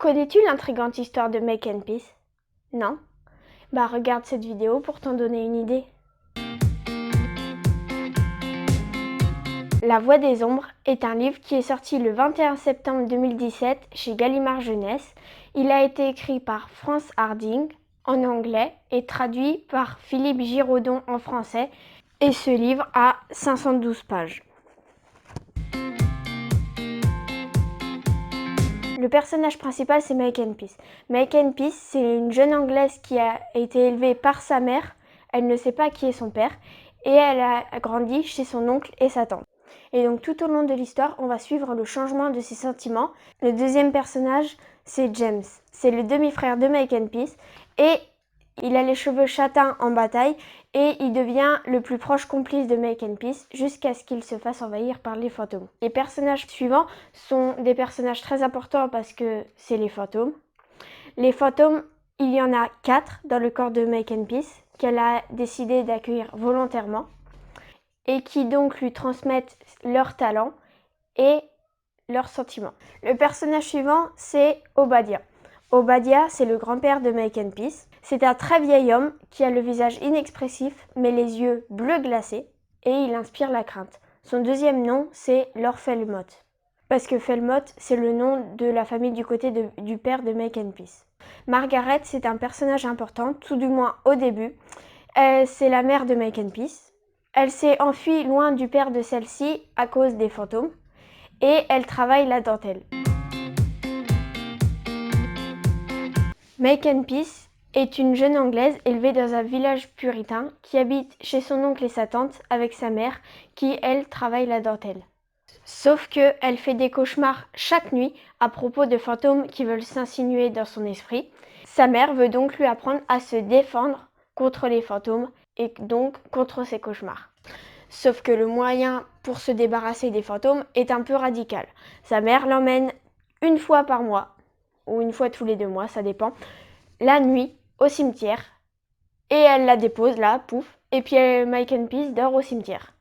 Connais-tu l'intrigante histoire de Make and Peace? Non? Bah regarde cette vidéo pour t'en donner une idée. La Voix des Ombres est un livre qui est sorti le 21 septembre 2017 chez Gallimard Jeunesse. Il a été écrit par France Harding en anglais et traduit par Philippe Giraudon en français. Et ce livre a 512 pages. Le personnage principal, c'est Make and Peace. Make and Peace, c'est une jeune Anglaise qui a été élevée par sa mère. Elle ne sait pas qui est son père. Et elle a grandi chez son oncle et sa tante. Et donc tout au long de l'histoire, on va suivre le changement de ses sentiments. Le deuxième personnage, c'est James. C'est le demi-frère de Make and Peace. Et il a les cheveux châtains en bataille. Et il devient le plus proche complice de Make and Peace jusqu'à ce qu'il se fasse envahir par les fantômes. Les personnages suivants sont des personnages très importants parce que c'est les fantômes. Les fantômes, il y en a 4 dans le corps de Make and Peace qu'elle a décidé d'accueillir volontairement et qui donc lui transmettent leurs talents et leurs sentiments. Le personnage suivant, c'est Obadiah. Obadiah, c'est le grand-père de Make and Peace. C'est un très vieil homme qui a le visage inexpressif mais les yeux bleus glacés et il inspire la crainte. Son deuxième nom, c'est Lord Felmoth. Parce que Felmoth, c'est le nom de la famille du côté du père de Make and Peace. Margaret, c'est un personnage important, tout du moins au début. C'est la mère de Make and Peace. Elle s'est enfuie loin du père de celle-ci à cause des fantômes et elle travaille la dentelle. Make and Peace est une jeune Anglaise élevée dans un village puritain qui habite chez son oncle et sa tante avec sa mère qui, elle, travaille la dentelle. Sauf qu'elle fait des cauchemars chaque nuit à propos de fantômes qui veulent s'insinuer dans son esprit. Sa mère veut donc lui apprendre à se défendre contre les fantômes et donc contre ses cauchemars. Sauf que le moyen pour se débarrasser des fantômes est un peu radical. Sa mère l'emmène une fois par mois, ou une fois tous les 2 mois, ça dépend, la nuit au cimetière. Et elle la dépose là, pouf, et puis Make and Peace dort au cimetière.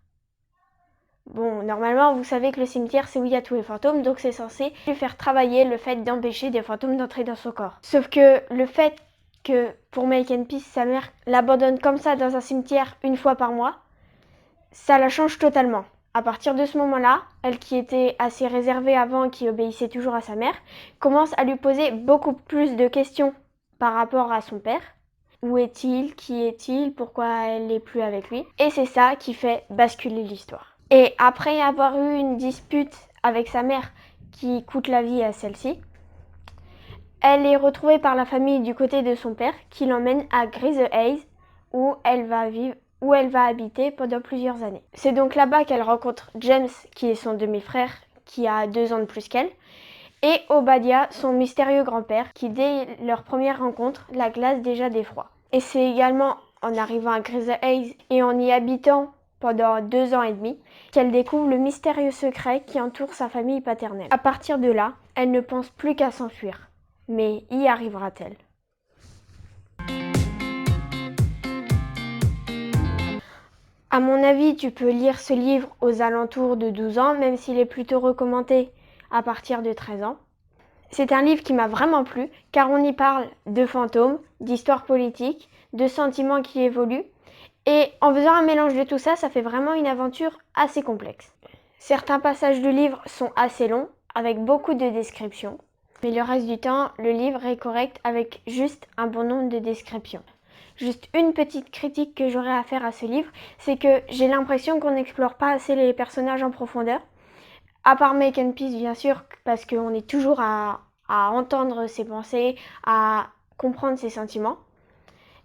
Bon, normalement, vous savez que le cimetière, c'est où il y a tous les fantômes, donc c'est censé lui faire travailler le fait d'empêcher des fantômes d'entrer dans son corps. Sauf que le fait que pour Make and Peace, sa mère l'abandonne comme ça dans un cimetière une fois par mois, ça la change totalement. À partir de ce moment-là, elle qui était assez réservée avant et qui obéissait toujours à sa mère, commence à lui poser beaucoup plus de questions par rapport à son père. Où est-il? Qui est-il? Pourquoi elle n'est plus avec lui? Et c'est ça qui fait basculer l'histoire. Et après avoir eu une dispute avec sa mère qui coûte la vie à celle-ci, elle est retrouvée par la famille du côté de son père qui l'emmène à Grisehaze où elle va habiter pendant plusieurs années. C'est donc là-bas qu'elle rencontre James, qui est son demi-frère, qui a 2 ans de plus qu'elle, et Obadiah, son mystérieux grand-père, qui dès leur première rencontre la glace déjà d'effroi. Et c'est également en arrivant à Grisehaze et en y habitant pendant 2 ans et demi qu'elle découvre le mystérieux secret qui entoure sa famille paternelle. À partir de là, elle ne pense plus qu'à s'enfuir. Mais y arrivera-t-elle? À mon avis, tu peux lire ce livre aux alentours de 12 ans, même s'il est plutôt recommandé à partir de 13 ans. C'est un livre qui m'a vraiment plu, car on y parle de fantômes, d'histoire politique, de sentiments qui évoluent. Et en faisant un mélange de tout ça, ça fait vraiment une aventure assez complexe. Certains passages du livre sont assez longs, avec beaucoup de descriptions. Mais le reste du temps, le livre est correct avec juste un bon nombre de descriptions. Juste une petite critique que j'aurais à faire à ce livre, c'est que j'ai l'impression qu'on n'explore pas assez les personnages en profondeur. À part Make and Peace, bien sûr, parce qu'on est toujours à entendre ses pensées, à comprendre ses sentiments.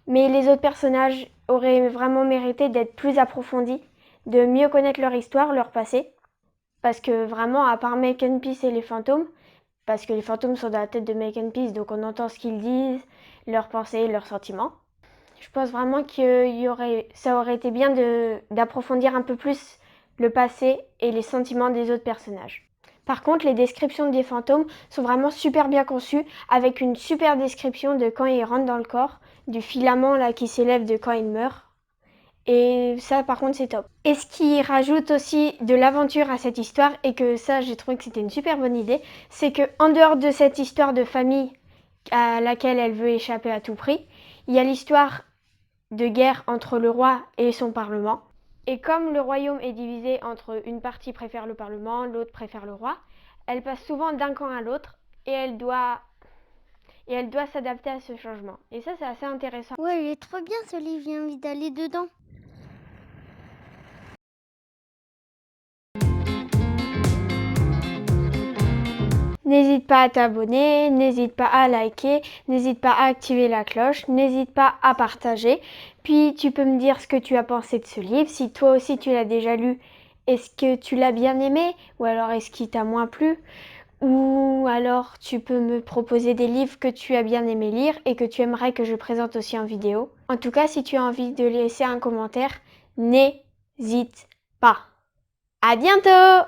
Mais les autres personnages auraient vraiment mérité d'être plus approfondis, de mieux connaître leur histoire, leur passé. Parce que vraiment, à part Make and Peace et les fantômes, parce que les fantômes sont dans la tête de Make and Peace, donc on entend ce qu'ils disent, leurs pensées, leurs sentiments. Je pense vraiment que ça aurait été bien d'approfondir un peu plus le passé et les sentiments des autres personnages. Par contre, les descriptions des fantômes sont vraiment super bien conçues, avec une super description de quand ils rentrent dans le corps, du filament là qui s'élève de quand ils meurent. Et ça, par contre, c'est top. Et ce qui rajoute aussi de l'aventure à cette histoire, et que ça, j'ai trouvé que c'était une super bonne idée, c'est que en dehors de cette histoire de famille à laquelle elle veut échapper à tout prix, il y a l'histoire de guerre entre le roi et son parlement. Et comme le royaume est divisé entre une partie préfère le parlement, l'autre préfère le roi, elle passe souvent d'un camp à l'autre et elle doit s'adapter à ce changement. Et ça, c'est assez intéressant. Ouais, il est trop bien ce livre, j'ai envie d'aller dedans. N'hésite pas à t'abonner, n'hésite pas à liker, n'hésite pas à activer la cloche, n'hésite pas à partager. Puis tu peux me dire ce que tu as pensé de ce livre, si toi aussi tu l'as déjà lu, est-ce que tu l'as bien aimé ou alors est-ce qu'il t'a moins plu? Ou alors tu peux me proposer des livres que tu as bien aimé lire et que tu aimerais que je présente aussi en vidéo. En tout cas, si tu as envie de laisser un commentaire, n'hésite pas. À bientôt!